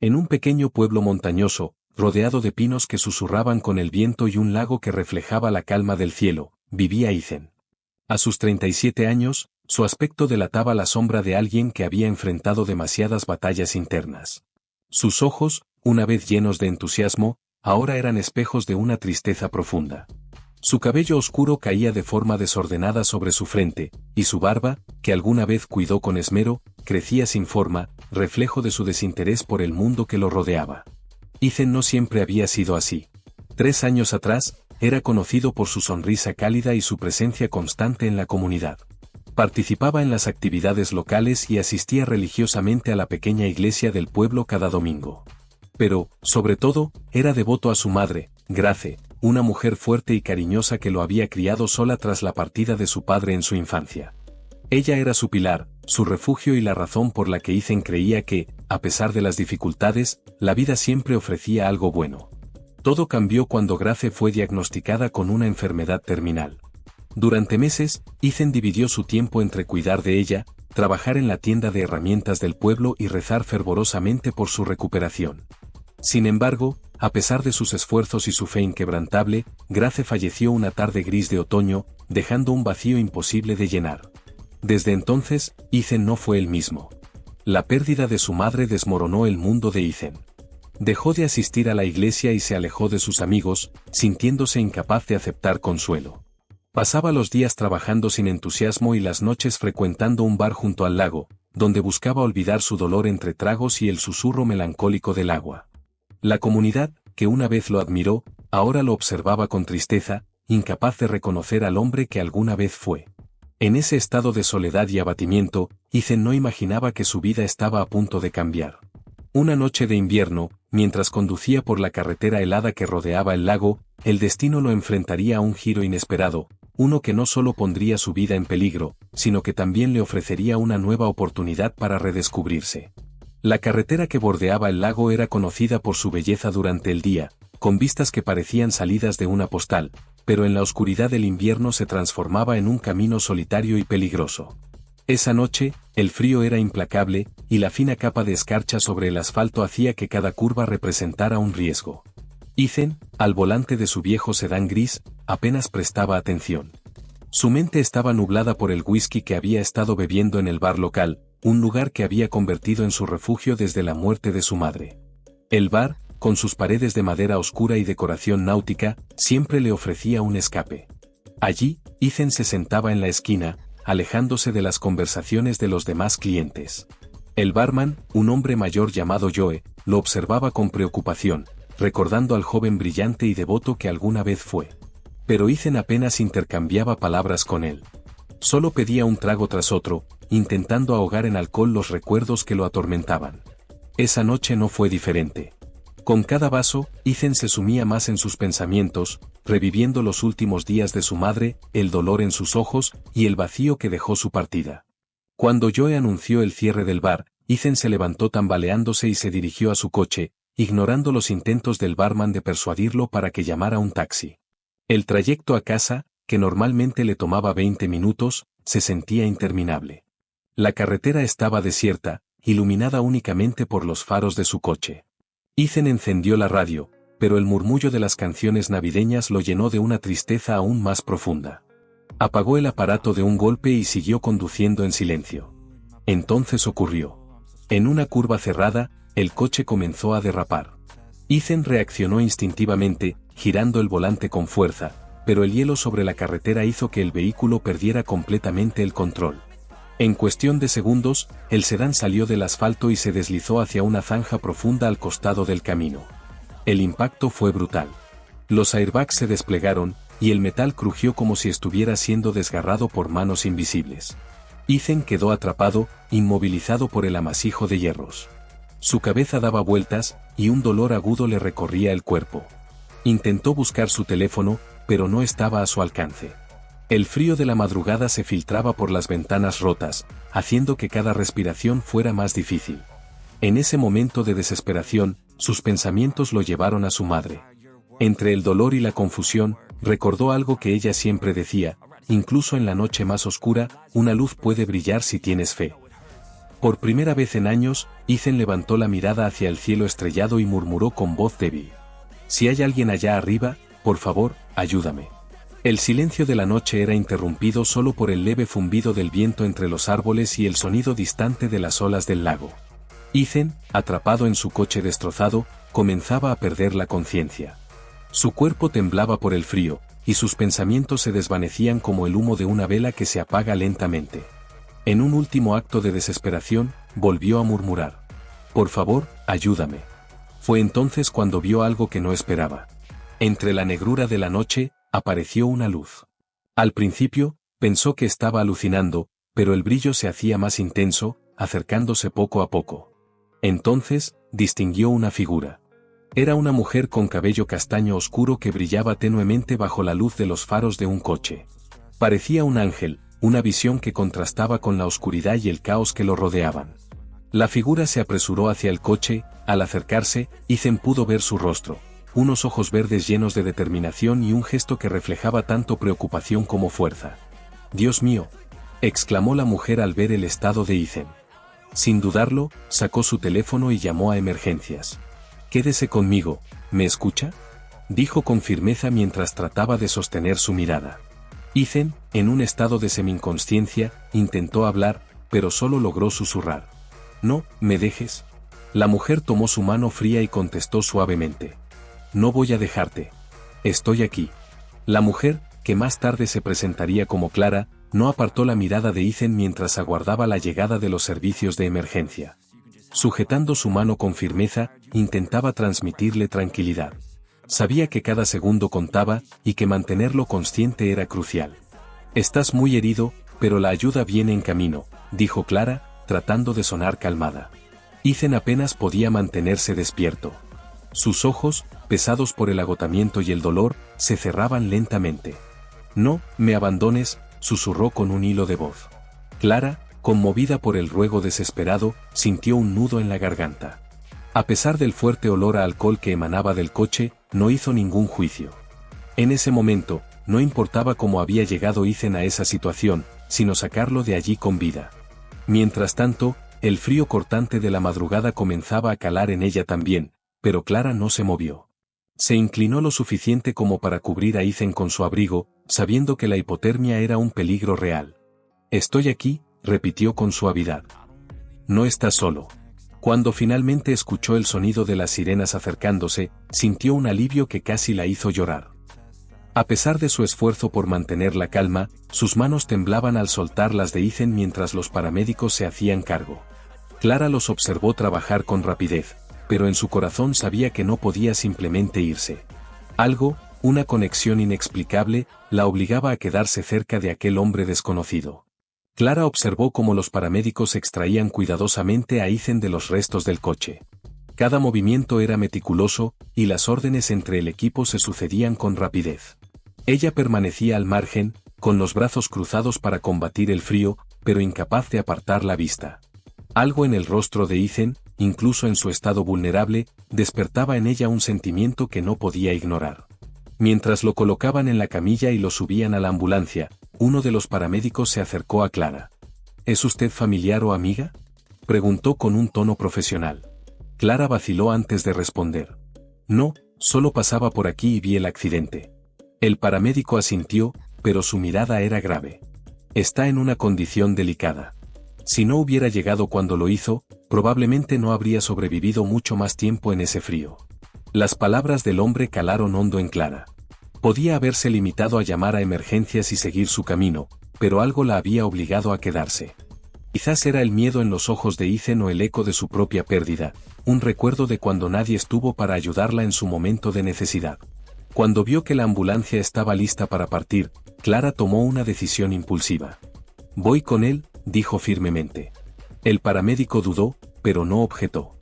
En un pequeño pueblo montañoso, rodeado de pinos que susurraban con el viento y un lago que reflejaba la calma del cielo, vivía Ethan. A sus 37 años, su aspecto delataba la sombra de alguien que había enfrentado demasiadas batallas internas. Sus ojos, una vez llenos de entusiasmo, ahora eran espejos de una tristeza profunda. Su cabello oscuro caía de forma desordenada sobre su frente, y su barba, que alguna vez cuidó con esmero, crecía sin forma, reflejo de su desinterés por el mundo que lo rodeaba. Ethan no siempre había sido así. 3 años atrás, era conocido por su sonrisa cálida y su presencia constante en la comunidad. Participaba en las actividades locales y asistía religiosamente a la pequeña iglesia del pueblo cada domingo. Pero, sobre todo, era devoto a su madre, Grace, una mujer fuerte y cariñosa que lo había criado sola tras la partida de su padre en su infancia. Ella era su pilar, su refugio y la razón por la que Ethan creía que, a pesar de las dificultades, la vida siempre ofrecía algo bueno. Todo cambió cuando Grace fue diagnosticada con una enfermedad terminal. Durante meses, Ethan dividió su tiempo entre cuidar de ella, trabajar en la tienda de herramientas del pueblo y rezar fervorosamente por su recuperación. Sin embargo, a pesar de sus esfuerzos y su fe inquebrantable, Grace falleció una tarde gris de otoño, dejando un vacío imposible de llenar. Desde entonces, Ethan no fue el mismo. La pérdida de su madre desmoronó el mundo de Ethan. Dejó de asistir a la iglesia y se alejó de sus amigos, sintiéndose incapaz de aceptar consuelo. Pasaba los días trabajando sin entusiasmo y las noches frecuentando un bar junto al lago, donde buscaba olvidar su dolor entre tragos y el susurro melancólico del agua. La comunidad, que una vez lo admiró, ahora lo observaba con tristeza, incapaz de reconocer al hombre que alguna vez fue. En ese estado de soledad y abatimiento, Ethan no imaginaba que su vida estaba a punto de cambiar. Una noche de invierno, mientras conducía por la carretera helada que rodeaba el lago, el destino lo enfrentaría a un giro inesperado, uno que no solo pondría su vida en peligro, sino que también le ofrecería una nueva oportunidad para redescubrirse. La carretera que bordeaba el lago era conocida por su belleza durante el día, con vistas que parecían salidas de una postal, pero en la oscuridad del invierno se transformaba en un camino solitario y peligroso. Esa noche, el frío era implacable, y la fina capa de escarcha sobre el asfalto hacía que cada curva representara un riesgo. Ethan, al volante de su viejo sedán gris, apenas prestaba atención. Su mente estaba nublada por el whisky que había estado bebiendo en el bar local, un lugar que había convertido en su refugio desde la muerte de su madre. El bar, con sus paredes de madera oscura y decoración náutica, siempre le ofrecía un escape. Allí, Ethan se sentaba en la esquina, alejándose de las conversaciones de los demás clientes. El barman, un hombre mayor llamado Joe, lo observaba con preocupación, recordando al joven brillante y devoto que alguna vez fue. Pero Ethan apenas intercambiaba palabras con él. Solo pedía un trago tras otro, intentando ahogar en alcohol los recuerdos que lo atormentaban. Esa noche no fue diferente. Con cada vaso, Ethan se sumía más en sus pensamientos, reviviendo los últimos días de su madre, el dolor en sus ojos, y el vacío que dejó su partida. Cuando Joe anunció el cierre del bar, Ethan se levantó tambaleándose y se dirigió a su coche, ignorando los intentos del barman de persuadirlo para que llamara un taxi. El trayecto a casa, que normalmente le tomaba 20 minutos, se sentía interminable. La carretera estaba desierta, iluminada únicamente por los faros de su coche. Ethan encendió la radio, pero el murmullo de las canciones navideñas lo llenó de una tristeza aún más profunda. Apagó el aparato de un golpe y siguió conduciendo en silencio. Entonces ocurrió. En una curva cerrada, el coche comenzó a derrapar. Ethan reaccionó instintivamente, girando el volante con fuerza, pero el hielo sobre la carretera hizo que el vehículo perdiera completamente el control. En cuestión de segundos, el sedán salió del asfalto y se deslizó hacia una zanja profunda al costado del camino. El impacto fue brutal. Los airbags se desplegaron, y el metal crujió como si estuviera siendo desgarrado por manos invisibles. Ethan quedó atrapado, inmovilizado por el amasijo de hierros. Su cabeza daba vueltas, y un dolor agudo le recorría el cuerpo. Intentó buscar su teléfono, pero no estaba a su alcance. El frío de la madrugada se filtraba por las ventanas rotas, haciendo que cada respiración fuera más difícil. En ese momento de desesperación, sus pensamientos lo llevaron a su madre. Entre el dolor y la confusión, recordó algo que ella siempre decía: incluso en la noche más oscura, una luz puede brillar si tienes fe. Por primera vez en años, Ethan levantó la mirada hacia el cielo estrellado y murmuró con voz débil. Si hay alguien allá arriba, por favor, ayúdame. El silencio de la noche era interrumpido solo por el leve zumbido del viento entre los árboles y el sonido distante de las olas del lago. Ethan, atrapado en su coche destrozado, comenzaba a perder la conciencia. Su cuerpo temblaba por el frío, y sus pensamientos se desvanecían como el humo de una vela que se apaga lentamente. En un último acto de desesperación, volvió a murmurar. Por favor, ayúdame. Fue entonces cuando vio algo que no esperaba. Entre la negrura de la noche, apareció una luz. Al principio, pensó que estaba alucinando, pero el brillo se hacía más intenso, acercándose poco a poco. Entonces, distinguió una figura. Era una mujer con cabello castaño oscuro que brillaba tenuemente bajo la luz de los faros de un coche. Parecía un ángel, una visión que contrastaba con la oscuridad y el caos que lo rodeaban. La figura se apresuró hacia el coche. Al acercarse, Ethan pudo ver su rostro, unos ojos verdes llenos de determinación y un gesto que reflejaba tanto preocupación como fuerza. «Dios mío», exclamó la mujer al ver el estado de Ethan. Sin dudarlo, sacó su teléfono y llamó a emergencias. «Quédese conmigo, ¿me escucha?», dijo con firmeza mientras trataba de sostener su mirada. Ethan, en un estado de semi-inconsciencia, intentó hablar, pero solo logró susurrar. «No, me dejes». La mujer tomó su mano fría y contestó suavemente. «No voy a dejarte. Estoy aquí». La mujer, que más tarde se presentaría como Clara, no apartó la mirada de Ethan mientras aguardaba la llegada de los servicios de emergencia. Sujetando su mano con firmeza, intentaba transmitirle tranquilidad. Sabía que cada segundo contaba, y que mantenerlo consciente era crucial. «Estás muy herido, pero la ayuda viene en camino», dijo Clara, tratando de sonar calmada. Ethan apenas podía mantenerse despierto. Sus ojos, pesados por el agotamiento y el dolor, se cerraban lentamente. «No, me abandones», susurró con un hilo de voz. Clara, conmovida por el ruego desesperado, sintió un nudo en la garganta. A pesar del fuerte olor a alcohol que emanaba del coche, no hizo ningún juicio. En ese momento, no importaba cómo había llegado Ethan a esa situación, sino sacarlo de allí con vida. Mientras tanto, el frío cortante de la madrugada comenzaba a calar en ella también, pero Clara no se movió. Se inclinó lo suficiente como para cubrir a Ethan con su abrigo, sabiendo que la hipotermia era un peligro real. «Estoy aquí», repitió con suavidad. «No estás solo». Cuando finalmente escuchó el sonido de las sirenas acercándose, sintió un alivio que casi la hizo llorar. A pesar de su esfuerzo por mantener la calma, sus manos temblaban al soltar las de Ethan mientras los paramédicos se hacían cargo. Clara los observó trabajar con rapidez, pero en su corazón sabía que no podía simplemente irse. Algo, una conexión inexplicable, la obligaba a quedarse cerca de aquel hombre desconocido. Clara observó cómo los paramédicos extraían cuidadosamente a Ethan de los restos del coche. Cada movimiento era meticuloso, y las órdenes entre el equipo se sucedían con rapidez. Ella permanecía al margen, con los brazos cruzados para combatir el frío, pero incapaz de apartar la vista. Algo en el rostro de Ethan, incluso en su estado vulnerable, despertaba en ella un sentimiento que no podía ignorar. Mientras lo colocaban en la camilla y lo subían a la ambulancia, uno de los paramédicos se acercó a Clara. «¿Es usted familiar o amiga?», preguntó con un tono profesional. Clara vaciló antes de responder. «No, solo pasaba por aquí y vi el accidente». El paramédico asintió, pero su mirada era grave. «Está en una condición delicada. Si no hubiera llegado cuando lo hizo, probablemente no habría sobrevivido mucho más tiempo en ese frío». Las palabras del hombre calaron hondo en Clara. Podía haberse limitado a llamar a emergencias y seguir su camino, pero algo la había obligado a quedarse. Quizás era el miedo en los ojos de Ethan o el eco de su propia pérdida, un recuerdo de cuando nadie estuvo para ayudarla en su momento de necesidad. Cuando vio que la ambulancia estaba lista para partir, Clara tomó una decisión impulsiva. «Voy con él», dijo firmemente. El paramédico dudó, pero no objetó.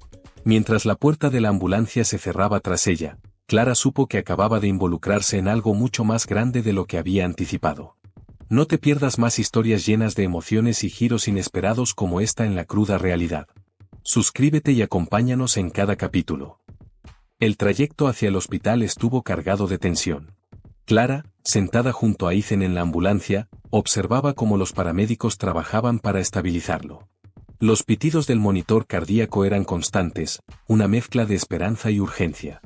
Mientras la puerta de la ambulancia se cerraba tras ella, Clara supo que acababa de involucrarse en algo mucho más grande de lo que había anticipado. No te pierdas más historias llenas de emociones y giros inesperados como esta en la cruda realidad. Suscríbete y acompáñanos en cada capítulo. El trayecto hacia el hospital estuvo cargado de tensión. Clara, sentada junto a Ethan en la ambulancia, observaba cómo los paramédicos trabajaban para estabilizarlo. Los pitidos del monitor cardíaco eran constantes, una mezcla de esperanza y urgencia.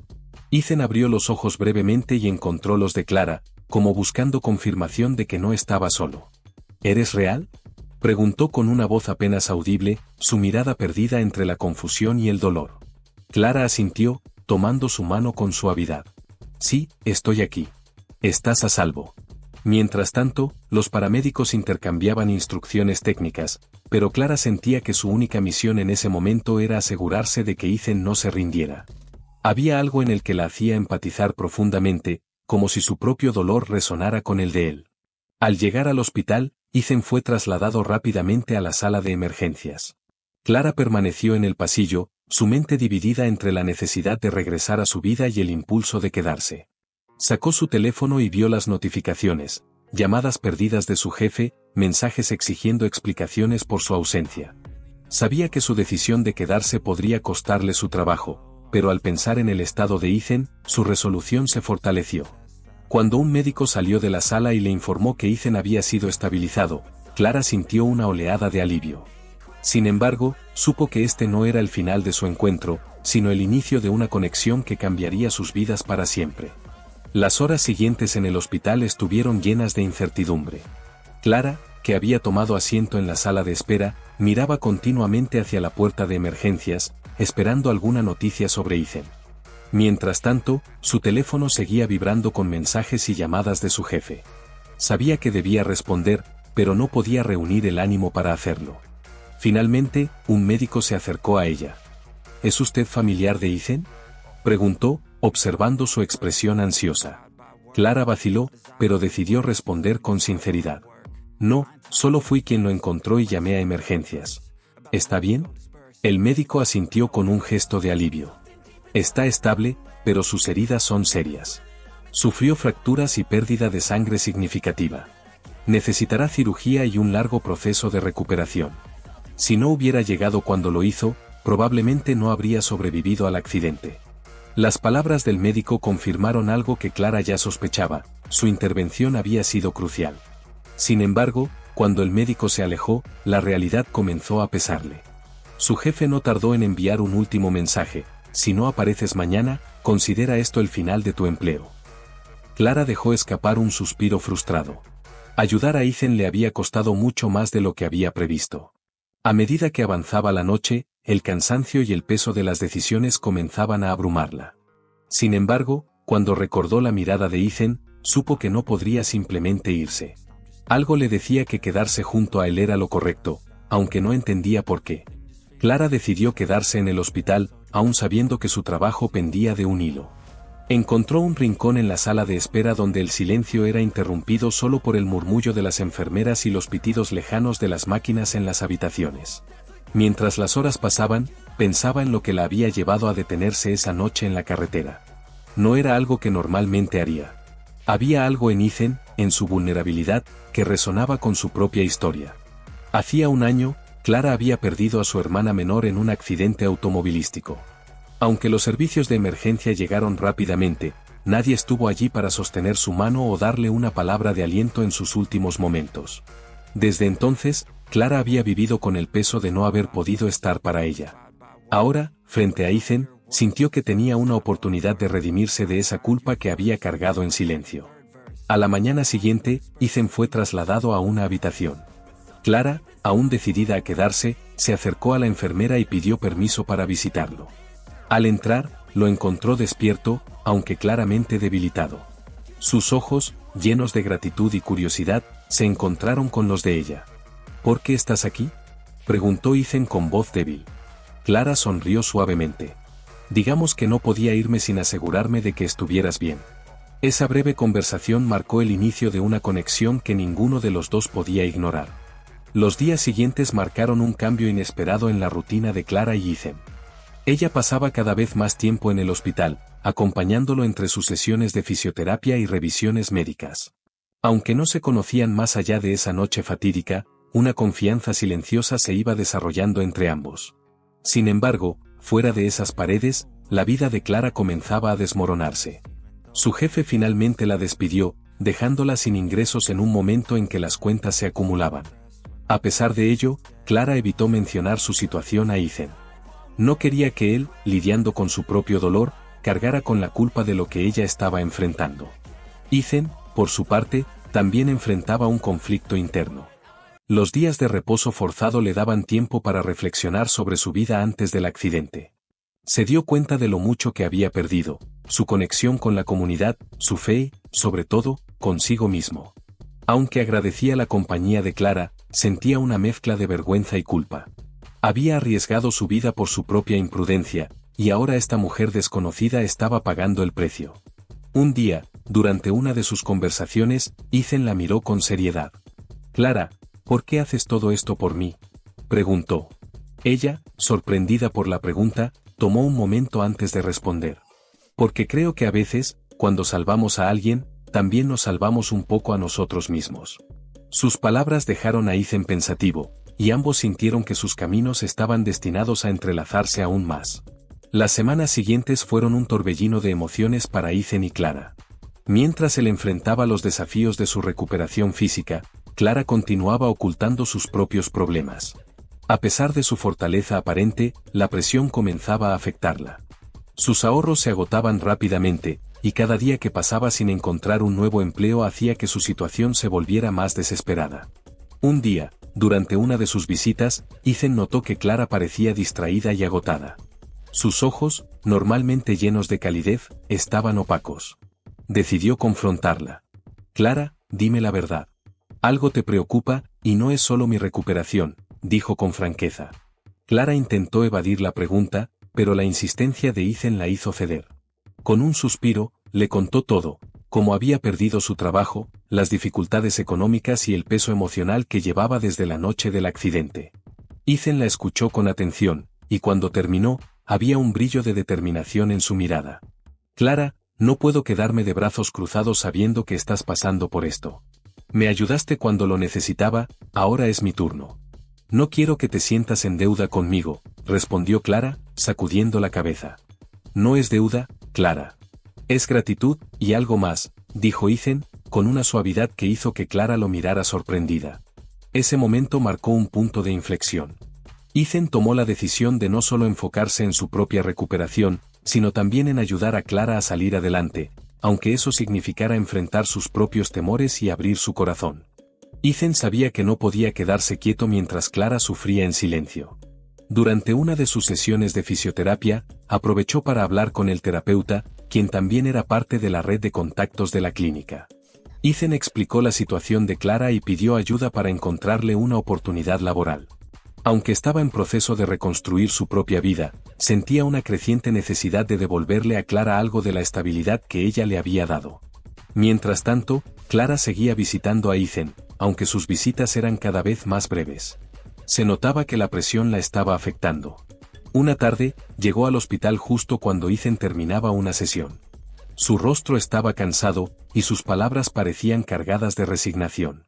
Ethan abrió los ojos brevemente y encontró los de Clara, como buscando confirmación de que no estaba solo. ¿Eres real?, preguntó con una voz apenas audible, su mirada perdida entre la confusión y el dolor. Clara asintió, tomando su mano con suavidad. Sí, estoy aquí. Estás a salvo. Mientras tanto, los paramédicos intercambiaban instrucciones técnicas, pero Clara sentía que su única misión en ese momento era asegurarse de que Ethan no se rindiera. Había algo en el que la hacía empatizar profundamente, como si su propio dolor resonara con el de él. Al llegar al hospital, Ethan fue trasladado rápidamente a la sala de emergencias. Clara permaneció en el pasillo, su mente dividida entre la necesidad de regresar a su vida y el impulso de quedarse. Sacó su teléfono y vio las notificaciones, llamadas perdidas de su jefe, mensajes exigiendo explicaciones por su ausencia. Sabía que su decisión de quedarse podría costarle su trabajo, pero al pensar en el estado de Ethan, su resolución se fortaleció. Cuando un médico salió de la sala y le informó que Ethan había sido estabilizado, Clara sintió una oleada de alivio. Sin embargo, supo que este no era el final de su encuentro, sino el inicio de una conexión que cambiaría sus vidas para siempre. Las horas siguientes en el hospital estuvieron llenas de incertidumbre. Clara, que había tomado asiento en la sala de espera, miraba continuamente hacia la puerta de emergencias, esperando alguna noticia sobre Ethan. Mientras tanto, su teléfono seguía vibrando con mensajes y llamadas de su jefe. Sabía que debía responder, pero no podía reunir el ánimo para hacerlo. Finalmente, un médico se acercó a ella. ¿Es usted familiar de Ethan?, preguntó, observando su expresión ansiosa. Clara vaciló, pero decidió responder con sinceridad. No, solo fui quien lo encontró y llamé a emergencias. ¿Está bien?, el médico asintió con un gesto de alivio. Está estable, pero sus heridas son serias. Sufrió fracturas y pérdida de sangre significativa. Necesitará cirugía y un largo proceso de recuperación. Si no hubiera llegado cuando lo hizo, probablemente no habría sobrevivido al accidente. Las palabras del médico confirmaron algo que Clara ya sospechaba: su intervención había sido crucial. Sin embargo, cuando el médico se alejó, la realidad comenzó a pesarle. Su jefe no tardó en enviar un último mensaje: si no apareces mañana, considera esto el final de tu empleo. Clara dejó escapar un suspiro frustrado. Ayudar a Ethan le había costado mucho más de lo que había previsto. A medida que avanzaba la noche, el cansancio y el peso de las decisiones comenzaban a abrumarla. Sin embargo, cuando recordó la mirada de Ethan, supo que no podría simplemente irse. Algo le decía que quedarse junto a él era lo correcto, aunque no entendía por qué. Clara decidió quedarse en el hospital, aun sabiendo que su trabajo pendía de un hilo. Encontró un rincón en la sala de espera donde el silencio era interrumpido solo por el murmullo de las enfermeras y los pitidos lejanos de las máquinas en las habitaciones. Mientras las horas pasaban, pensaba en lo que la había llevado a detenerse esa noche en la carretera. No era algo que normalmente haría. Había algo en Ethan, en su vulnerabilidad, que resonaba con su propia historia. Hacía un año, Clara había perdido a su hermana menor en un accidente automovilístico. Aunque los servicios de emergencia llegaron rápidamente, nadie estuvo allí para sostener su mano o darle una palabra de aliento en sus últimos momentos. Desde entonces, Clara había vivido con el peso de no haber podido estar para ella. Ahora, frente a Ethan, sintió que tenía una oportunidad de redimirse de esa culpa que había cargado en silencio. A la mañana siguiente, Ethan fue trasladado a una habitación. Clara, aún decidida a quedarse, se acercó a la enfermera y pidió permiso para visitarlo. Al entrar, lo encontró despierto, aunque claramente debilitado. Sus ojos, llenos de gratitud y curiosidad, se encontraron con los de ella. ¿Por qué estás aquí?, preguntó Ethan con voz débil. Clara sonrió suavemente. Digamos que no podía irme sin asegurarme de que estuvieras bien. Esa breve conversación marcó el inicio de una conexión que ninguno de los dos podía ignorar. Los días siguientes marcaron un cambio inesperado en la rutina de Clara y Ethan. Ella pasaba cada vez más tiempo en el hospital, acompañándolo entre sus sesiones de fisioterapia y revisiones médicas. Aunque no se conocían más allá de esa noche fatídica, una confianza silenciosa se iba desarrollando entre ambos. Sin embargo, fuera de esas paredes, la vida de Clara comenzaba a desmoronarse. Su jefe finalmente la despidió, dejándola sin ingresos en un momento en que las cuentas se acumulaban. A pesar de ello, Clara evitó mencionar su situación a Ethan. No quería que él, lidiando con su propio dolor, cargara con la culpa de lo que ella estaba enfrentando. Ethan, por su parte, también enfrentaba un conflicto interno. Los días de reposo forzado le daban tiempo para reflexionar sobre su vida antes del accidente. Se dio cuenta de lo mucho que había perdido, su conexión con la comunidad, su fe y, sobre todo, consigo mismo. Aunque agradecía la compañía de Clara, sentía una mezcla de vergüenza y culpa. Había arriesgado su vida por su propia imprudencia, y ahora esta mujer desconocida estaba pagando el precio. Un día, durante una de sus conversaciones, Ethan la miró con seriedad. «Clara, ¿por qué haces todo esto por mí?», preguntó. Ella, sorprendida por la pregunta, tomó un momento antes de responder. «Porque creo que a veces, cuando salvamos a alguien, también nos salvamos un poco a nosotros mismos». Sus palabras dejaron a Ethan pensativo, y ambos sintieron que sus caminos estaban destinados a entrelazarse aún más. Las semanas siguientes fueron un torbellino de emociones para Ethan y Clara. Mientras él enfrentaba los desafíos de su recuperación física, Clara continuaba ocultando sus propios problemas. A pesar de su fortaleza aparente, la presión comenzaba a afectarla. Sus ahorros se agotaban rápidamente, y cada día que pasaba sin encontrar un nuevo empleo hacía que su situación se volviera más desesperada. Un día, durante una de sus visitas, Ethan notó que Clara parecía distraída y agotada. Sus ojos, normalmente llenos de calidez, estaban opacos. Decidió confrontarla. «Clara, dime la verdad. Algo te preocupa, y no es solo mi recuperación», dijo con franqueza. Clara intentó evadir la pregunta, pero la insistencia de Ethan la hizo ceder. Con un suspiro, le contó todo, cómo había perdido su trabajo, las dificultades económicas y el peso emocional que llevaba desde la noche del accidente. Ethan la escuchó con atención, y cuando terminó, había un brillo de determinación en su mirada. «Clara, no puedo quedarme de brazos cruzados sabiendo que estás pasando por esto. Me ayudaste cuando lo necesitaba, ahora es mi turno. No quiero que te sientas en deuda conmigo», respondió Clara, sacudiendo la cabeza. «No es deuda, Clara. Es gratitud, y algo más», dijo Ethan, con una suavidad que hizo que Clara lo mirara sorprendida. Ese momento marcó un punto de inflexión. Ethan tomó la decisión de no solo enfocarse en su propia recuperación, sino también en ayudar a Clara a salir adelante, aunque eso significara enfrentar sus propios temores y abrir su corazón. Ethan sabía que no podía quedarse quieto mientras Clara sufría en silencio. Durante una de sus sesiones de fisioterapia, aprovechó para hablar con el terapeuta, quien también era parte de la red de contactos de la clínica. Ethan explicó la situación de Clara y pidió ayuda para encontrarle una oportunidad laboral. Aunque estaba en proceso de reconstruir su propia vida, sentía una creciente necesidad de devolverle a Clara algo de la estabilidad que ella le había dado. Mientras tanto, Clara seguía visitando a Ethan, aunque sus visitas eran cada vez más breves. Se notaba que la presión la estaba afectando. Una tarde, llegó al hospital justo cuando Ethan terminaba una sesión. Su rostro estaba cansado, y sus palabras parecían cargadas de resignación.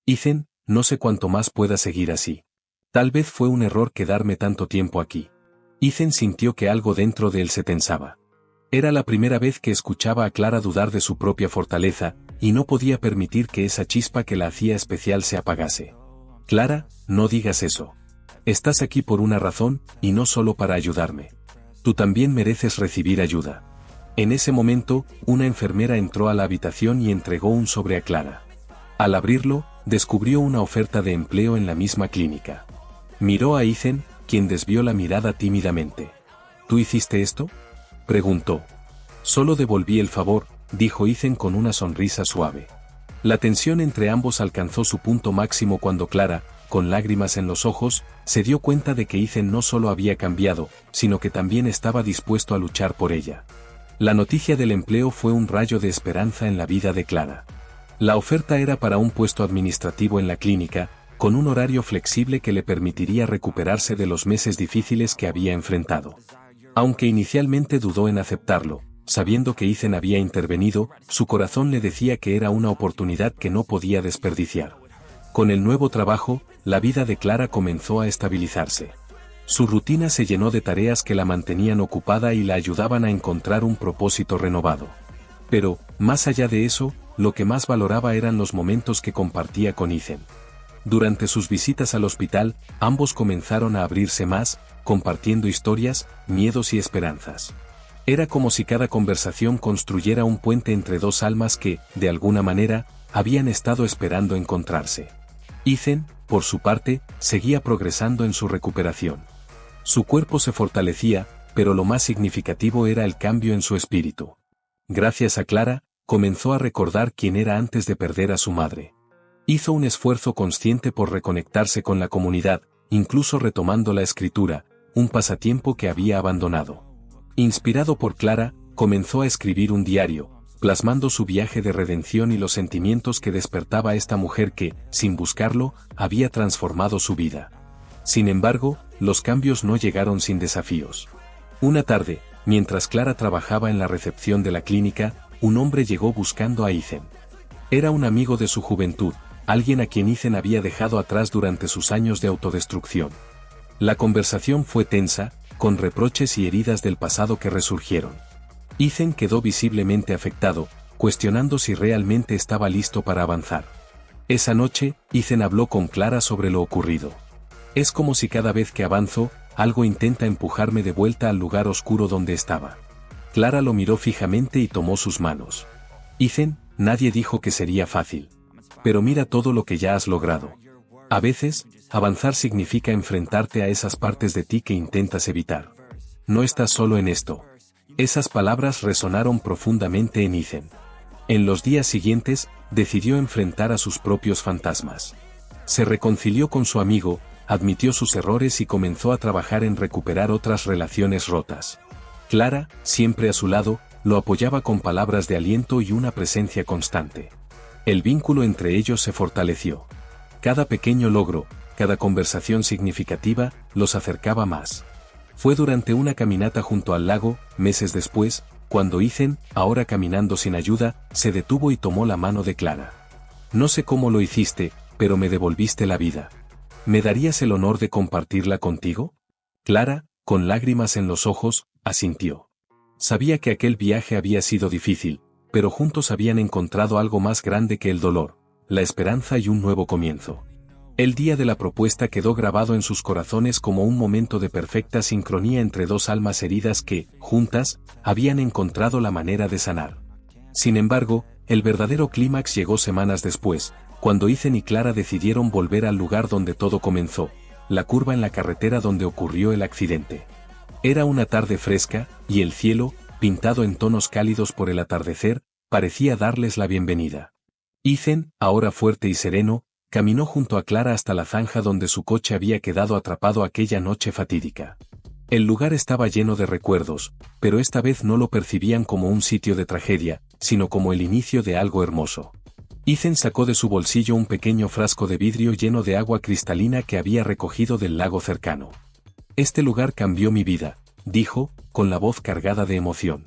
«Ethan, no sé cuánto más pueda seguir así. Tal vez fue un error quedarme tanto tiempo aquí». Ethan sintió que algo dentro de él se tensaba. Era la primera vez que escuchaba a Clara dudar de su propia fortaleza, y no podía permitir que esa chispa que la hacía especial se apagase. «Clara, no digas eso. Estás aquí por una razón, y no solo para ayudarme. Tú también mereces recibir ayuda». En ese momento, una enfermera entró a la habitación y entregó un sobre a Clara. Al abrirlo, descubrió una oferta de empleo en la misma clínica. Miró a Ethan, quien desvió la mirada tímidamente. «¿Tú hiciste esto?», preguntó. «Solo devolví el favor», dijo Ethan con una sonrisa suave. La tensión entre ambos alcanzó su punto máximo cuando Clara, con lágrimas en los ojos, se dio cuenta de que Ethan no solo había cambiado, sino que también estaba dispuesto a luchar por ella. La noticia del empleo fue un rayo de esperanza en la vida de Clara. La oferta era para un puesto administrativo en la clínica, con un horario flexible que le permitiría recuperarse de los meses difíciles que había enfrentado. Aunque inicialmente dudó en aceptarlo, sabiendo que Ethan había intervenido, su corazón le decía que era una oportunidad que no podía desperdiciar. Con el nuevo trabajo, la vida de Clara comenzó a estabilizarse. Su rutina se llenó de tareas que la mantenían ocupada y la ayudaban a encontrar un propósito renovado. Pero, más allá de eso, lo que más valoraba eran los momentos que compartía con Ethan. Durante sus visitas al hospital, ambos comenzaron a abrirse más, compartiendo historias, miedos y esperanzas. Era como si cada conversación construyera un puente entre dos almas que, de alguna manera, habían estado esperando encontrarse. Ethan, por su parte, seguía progresando en su recuperación. Su cuerpo se fortalecía, pero lo más significativo era el cambio en su espíritu. Gracias a Clara, comenzó a recordar quién era antes de perder a su madre. Hizo un esfuerzo consciente por reconectarse con la comunidad, incluso retomando la escritura, un pasatiempo que había abandonado. Inspirado por Clara, comenzó a escribir un diario, plasmando su viaje de redención y los sentimientos que despertaba esta mujer que, sin buscarlo, había transformado su vida. Sin embargo, los cambios no llegaron sin desafíos. Una tarde, mientras Clara trabajaba en la recepción de la clínica, un hombre llegó buscando a Ethan. Era un amigo de su juventud, alguien a quien Ethan había dejado atrás durante sus años de autodestrucción. La conversación fue tensa, con reproches y heridas del pasado que resurgieron. Ethan quedó visiblemente afectado, cuestionando si realmente estaba listo para avanzar. Esa noche, Ethan habló con Clara sobre lo ocurrido. Es como si cada vez que avanzo, algo intenta empujarme de vuelta al lugar oscuro donde estaba. Clara lo miró fijamente y tomó sus manos. Ethan, nadie dijo que sería fácil. Pero mira todo lo que ya has logrado. A veces, avanzar significa enfrentarte a esas partes de ti que intentas evitar. No estás solo en esto. Esas palabras resonaron profundamente en Ethan. En los días siguientes, decidió enfrentar a sus propios fantasmas. Se reconcilió con su amigo, admitió sus errores y comenzó a trabajar en recuperar otras relaciones rotas. Clara, siempre a su lado, lo apoyaba con palabras de aliento y una presencia constante. El vínculo entre ellos se fortaleció. Cada pequeño logro, cada conversación significativa, los acercaba más. Fue durante una caminata junto al lago, meses después, cuando Ethan, ahora caminando sin ayuda, se detuvo y tomó la mano de Clara. No sé cómo lo hiciste, pero me devolviste la vida. ¿Me darías el honor de compartirla contigo? Clara, con lágrimas en los ojos, asintió. Sabía que aquel viaje había sido difícil, pero juntos habían encontrado algo más grande que el dolor, la esperanza y un nuevo comienzo. El día de la propuesta quedó grabado en sus corazones como un momento de perfecta sincronía entre dos almas heridas que, juntas, habían encontrado la manera de sanar. Sin embargo, el verdadero clímax llegó semanas después, cuando Ethan y Clara decidieron volver al lugar donde todo comenzó, la curva en la carretera donde ocurrió el accidente. Era una tarde fresca, y el cielo, pintado en tonos cálidos por el atardecer, parecía darles la bienvenida. Ethan, ahora fuerte y sereno, caminó junto a Clara hasta la zanja donde su coche había quedado atrapado aquella noche fatídica. El lugar estaba lleno de recuerdos, pero esta vez no lo percibían como un sitio de tragedia, sino como el inicio de algo hermoso. Ethan sacó de su bolsillo un pequeño frasco de vidrio lleno de agua cristalina que había recogido del lago cercano. Este lugar cambió mi vida, dijo, con la voz cargada de emoción.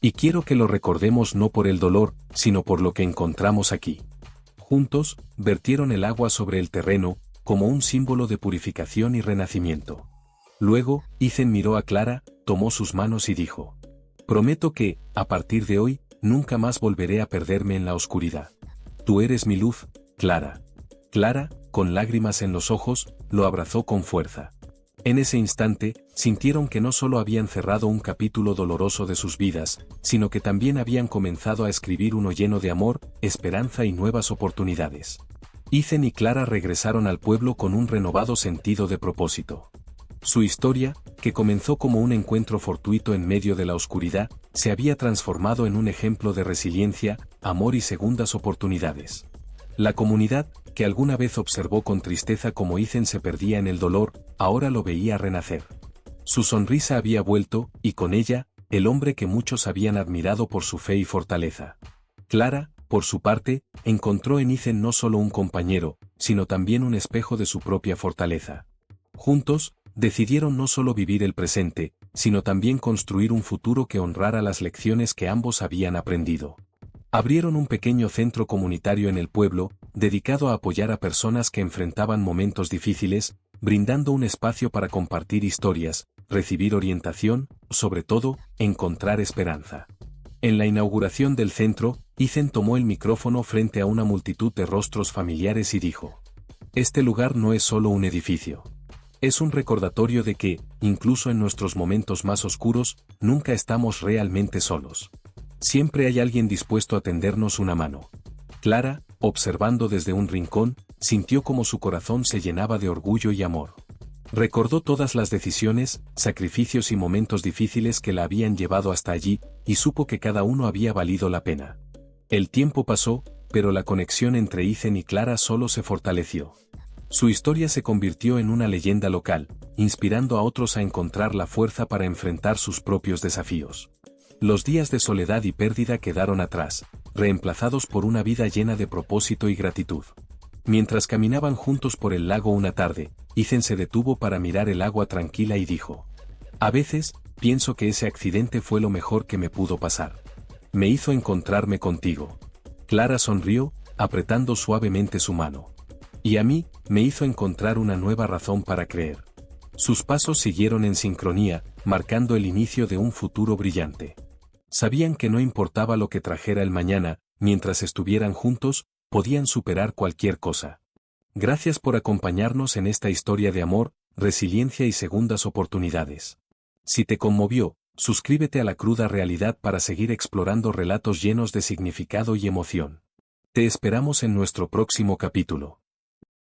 Y quiero que lo recordemos no por el dolor, sino por lo que encontramos aquí. Juntos, vertieron el agua sobre el terreno, como un símbolo de purificación y renacimiento. Luego, Ethan miró a Clara, tomó sus manos y dijo: prometo que, a partir de hoy, nunca más volveré a perderme en la oscuridad. Tú eres mi luz, Clara. Clara, con lágrimas en los ojos, lo abrazó con fuerza. En ese instante, sintieron que no solo habían cerrado un capítulo doloroso de sus vidas, sino que también habían comenzado a escribir uno lleno de amor, esperanza y nuevas oportunidades. Ethan y Clara regresaron al pueblo con un renovado sentido de propósito. Su historia, que comenzó como un encuentro fortuito en medio de la oscuridad, se había transformado en un ejemplo de resiliencia, amor y segundas oportunidades. La comunidad, que alguna vez observó con tristeza cómo Ethan se perdía en el dolor, ahora lo veía renacer. Su sonrisa había vuelto, y con ella, el hombre que muchos habían admirado por su fe y fortaleza. Clara, por su parte, encontró en Ethan no solo un compañero, sino también un espejo de su propia fortaleza. Juntos, decidieron no solo vivir el presente, sino también construir un futuro que honrara las lecciones que ambos habían aprendido. Abrieron un pequeño centro comunitario en el pueblo, dedicado a apoyar a personas que enfrentaban momentos difíciles, brindando un espacio para compartir historias, recibir orientación, sobre todo, encontrar esperanza. En la inauguración del centro, Ethan tomó el micrófono frente a una multitud de rostros familiares y dijo: Este lugar no es solo un edificio. Es un recordatorio de que, incluso en nuestros momentos más oscuros, nunca estamos realmente solos. Siempre hay alguien dispuesto a tendernos una mano. Clara, observando desde un rincón, sintió como su corazón se llenaba de orgullo y amor. Recordó todas las decisiones, sacrificios y momentos difíciles que la habían llevado hasta allí, y supo que cada uno había valido la pena. El tiempo pasó, pero la conexión entre Ethan y Clara solo se fortaleció. Su historia se convirtió en una leyenda local, inspirando a otros a encontrar la fuerza para enfrentar sus propios desafíos. Los días de soledad y pérdida quedaron atrás, reemplazados por una vida llena de propósito y gratitud. Mientras caminaban juntos por el lago una tarde, Ethan se detuvo para mirar el agua tranquila y dijo: «A veces, pienso que ese accidente fue lo mejor que me pudo pasar. Me hizo encontrarme contigo». Clara sonrió, apretando suavemente su mano. «Y a mí, me hizo encontrar una nueva razón para creer». Sus pasos siguieron en sincronía, marcando el inicio de un futuro brillante. Sabían que no importaba lo que trajera el mañana, mientras estuvieran juntos, podían superar cualquier cosa. Gracias por acompañarnos en esta historia de amor, resiliencia y segundas oportunidades. Si te conmovió, suscríbete a La Cruda Realidad para seguir explorando relatos llenos de significado y emoción. Te esperamos en nuestro próximo capítulo.